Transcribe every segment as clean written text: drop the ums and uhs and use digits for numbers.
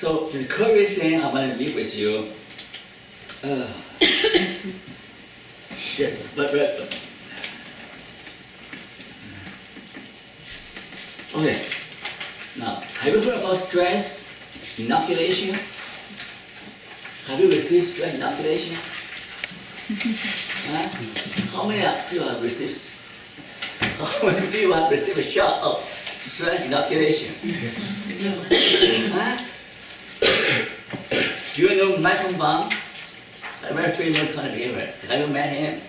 So the curious thing I want to leave with you, yeah, but okay. Now, have you heard about stress inoculation? Have you received stress inoculation? Huh? How many people have received? How many people have received a shot of stress inoculation? Huh? Do you know Michael Baum? A very famous contributor. Have you met him?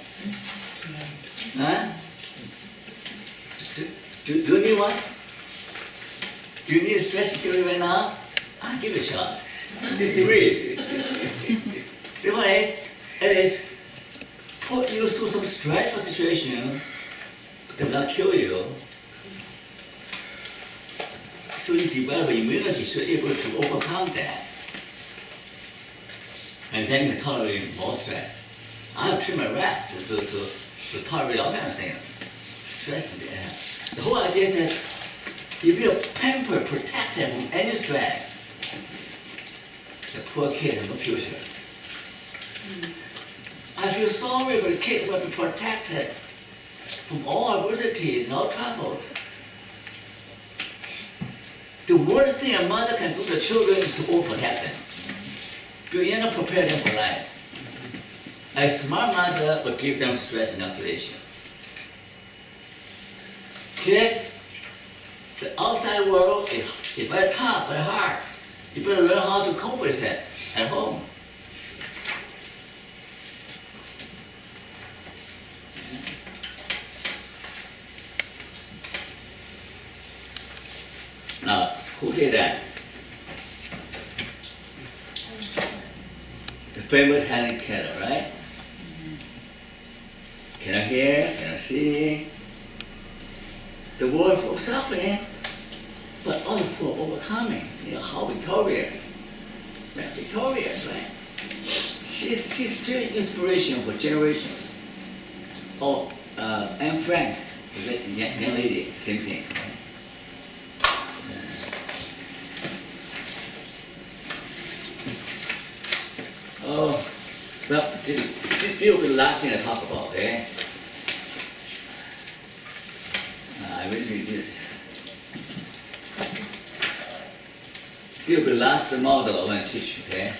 Huh? Do you need one? Do you need stress security right now? I'll give you a shot. Free. The one is put you through some stressful situation that will not kill you. So you develop immunity so you're able to overcome that. And then you can tolerate more stress. I have trained my rep to tolerate all kinds of things. Stress in the air. The whole idea is that if you're pampered, protected from any stress, the poor kid has no future. I feel sorry for the kid who will be protected from all adversities and all troubles. The worst thing a mother can do to children is to overprotect them. Because you're not prepared them for life. A smart mother will give them stress inoculation. Kid, the outside world is very tough, very hard. You better learn how to cope with it at home. Now, who said that? The famous Helen Keller, right? Cannot hear, cannot see. The world full of suffering, but also full of overcoming. You know, how victorious. Yeah, victorious, right? She's still inspiration for generations. Oh, Anne Frank, the young lady, same thing. Oh, well, this will be the last thing I talk about, okay? I really did it. This will be the last model I want to teach, okay?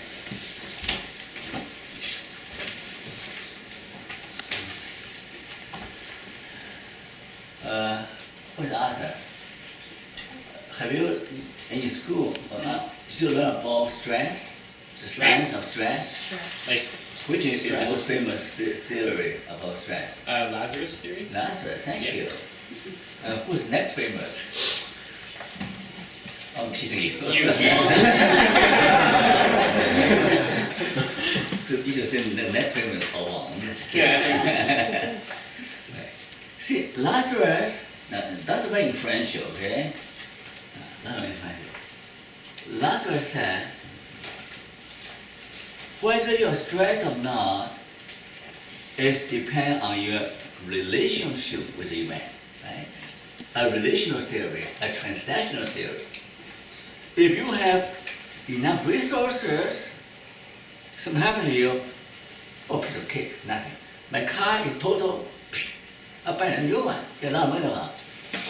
What's the other? Have you, in school, still learn about stress? The science of stress? Which is the most famous theory about stress? Lazarus theory? Lazarus, thank you. Who's next famous? I'm teasing you. You should say the next famous is Wong. See, Lazarus, that's very influential, okay? That's very influential. Lazarus said, whether you're stressed or not, it depends on your relationship with the event, right? A relational theory, a transactional theory. If you have enough resources, something happens to you, oh, piece of cake, nothing. My car is total, I buy a new one, get a lot of money on.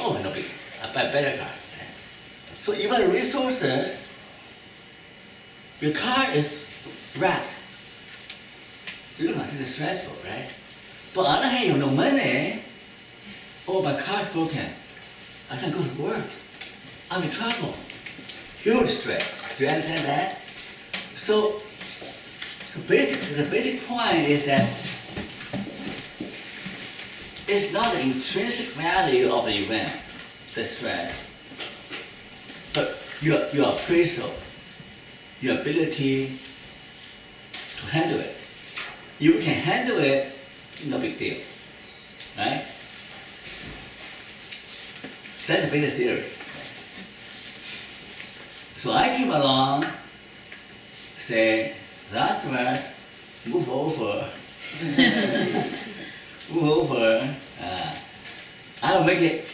Oh, no big, I buy a better car. So even resources, your car is wrapped. You don't consider stressful, right? But on the other hand, you have no money. Oh, my car is broken. I can't go to work. I'm in trouble. Huge stress. Do you understand that? So the basic point is that it's not the intrinsic value of the event, the stress, but your appraisal, your ability to handle it. You can handle it, no big deal, right? That's the basic theory. So I came along, say, Lazarus, move over, move over. I'll make it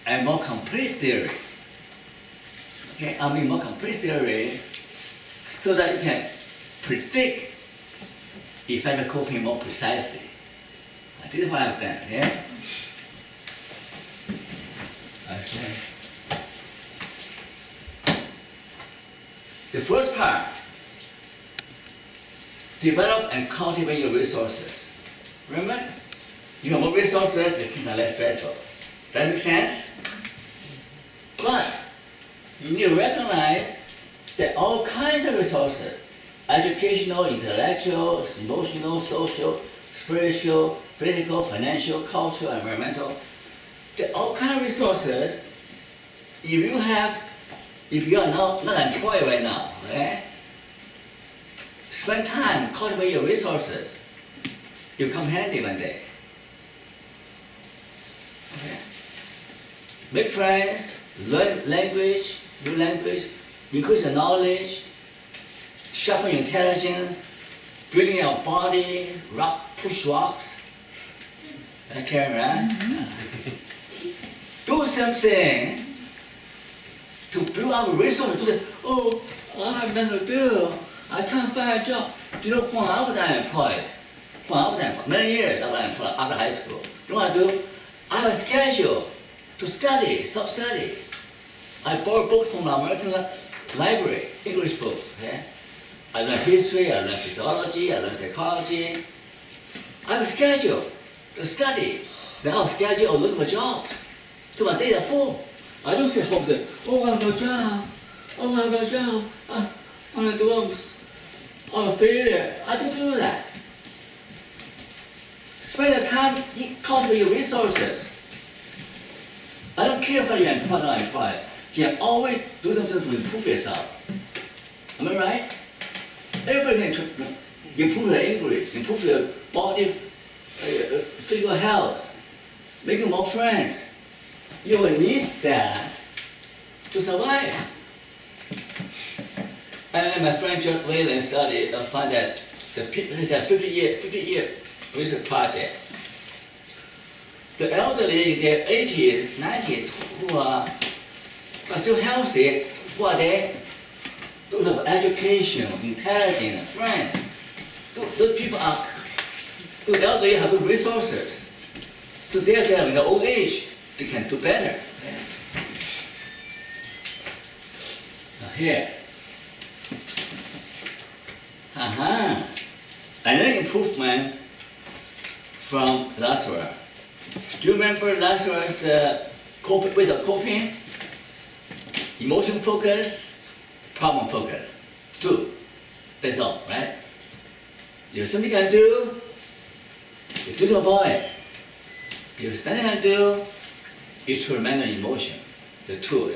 a more complete theory. Okay, I mean more complete theory so that you can predict effective coping more precisely. This is what I've done, yeah? I see. The first part, develop and cultivate your resources. Remember? You have more resources, the things are less stressful. That make sense? But you need to recognize that all kinds of resources, educational, intellectual, emotional, social, spiritual, physical, financial, cultural, environmental, there are all kinds of resources. If you are not employed right now, okay? Spend time, cultivate your resources. You come handy one day. Okay? Make friends, learn language, new language, increase your knowledge, sharpen your intelligence, building your body, push rocks. Okay, right? Do something to build up resources. To say, oh, I have nothing to do. I can't find a job. Do you know when I was unemployed? Many years I was unemployed after high school. You know what I do? I have a schedule to study, self-study. I borrow books from the American library, English books. Okay? I learn history, I learn physiology, I learn psychology. I have a schedule to study. Then I have a schedule of looking for jobs. So my days are full. I don't sit home and say, oh, I have no job. Oh, I have no job. I'm a failure. I don't do that. Spend the time, cultivate your resources. I don't care whether you're employed or unemployed. You can always do something to improve yourself. Am I right? Everybody can improve your English, improve your body, physical health, making more friends. You will need that to survive. And my friend George Whalen study found that it's a 50-year research project. The elderly in their 80s, 90s, who are still healthy, who are there, don't have education, intelligence, friends. Those people are, those elderly have good resources. So they're in the old age, they can do better. Yeah. Now here. Another improvement from Lazarus. Do you remember Lazarus' ways of coping? Emotion focus, problem focus. 2. That's all, right? If something you can do, you do to avoid it. If nothing can do, you tremendous emotion. The 2.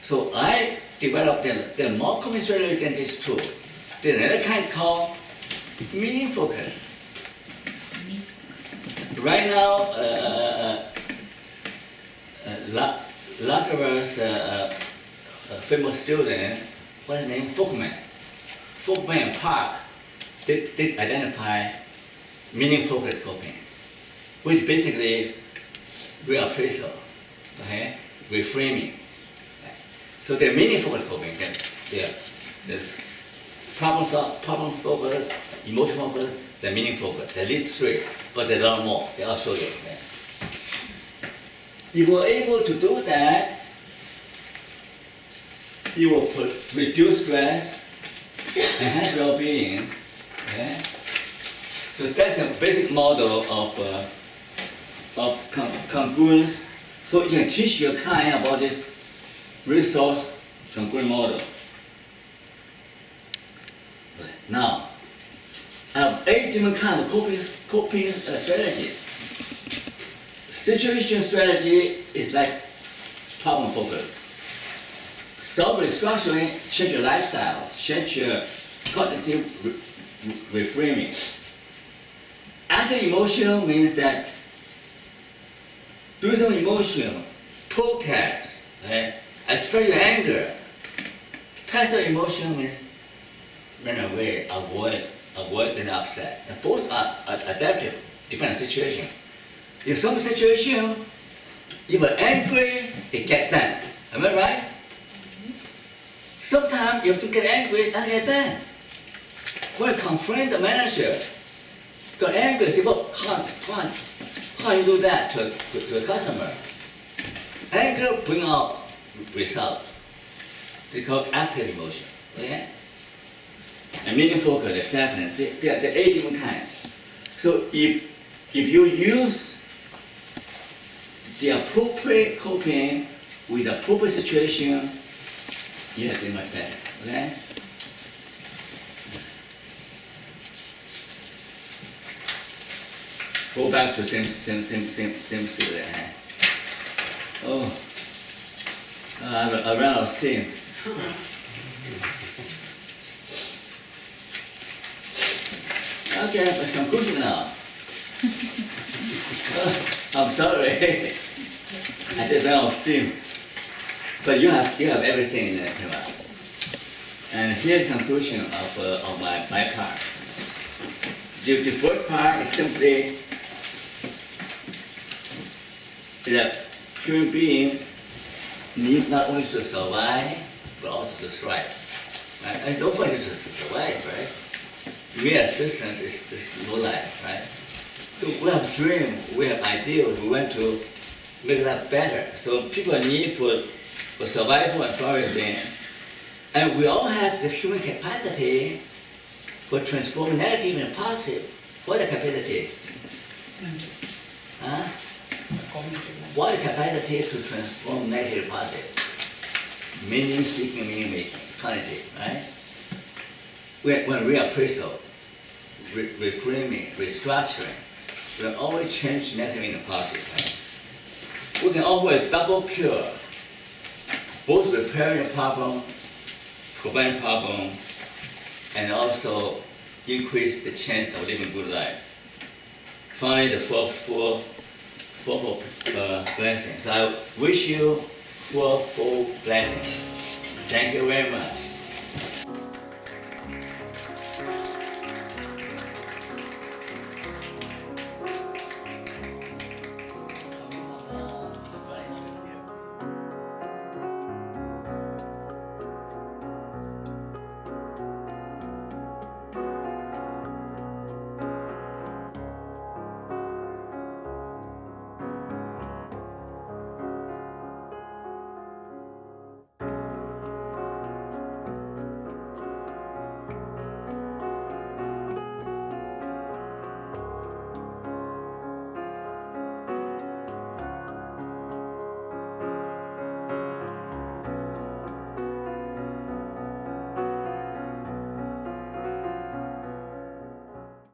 So I developed the more common strategy than these 2. There's another kind called meaning focus. Right now, Lazarus' famous student, what's his name? Folkman and Park, they identify meaning focus coping, which basically reappraisal, okay? Reframing. So they're meaning focus coping. There's problem focus, emotion focus, the meaning focus. At least 3, but there are more. I'll show you. Okay? If you're able to do that, you will reduce stress, enhance well-being. Okay? So that's a basic model of congruence. So you can teach your client about this resource congruent model. Now, I have 8 different kinds of coping strategies. Situation strategy is like problem focus. Self-restructuring, change your lifestyle, change your cognitive reframing. Anti-emotional means that doing some emotion, protest, right? Express your anger. Passive emotion means run away, avoid being upset. And both are adaptive, depending on the situation. In some situation, if you're angry, it gets done. Am I right? Sometimes you have to get angry, not get done. When you confront the manager, got angry, say, well, how you do that to a customer? Anger bring out result. They call active emotion. Okay? And meaningful focus, acceptance, there are 8 different kinds. So if you use the appropriate coping with the appropriate situation, you have to do much better. Okay? Go back to same skill there. Oh, I ran out of steam. Okay, let's conclusion now. I'm sorry. I just ran out of steam. But you have everything in there. And here's the conclusion of my part. The first part is simply that human beings need not only to survive, but also to thrive. Right? And don't forget to survive, right? We as citizens is no life, right? So we have dreams, we have ideals, we want to make life better. So people need for survival and flourishing. And we all have the human capacity for transforming negative into positive. What the capacity? Huh? What the capacity to transform negative to positive? Meaning seeking, meaning making, cognitive, right? When reappraisal, reframing, restructuring, we can always change negative into positive, right? We can always double cure, both repairing the problem, preventing problem, and also increase the chance of living a good life. Finally, the four blessings. I wish you 4 blessings. Thank you very much.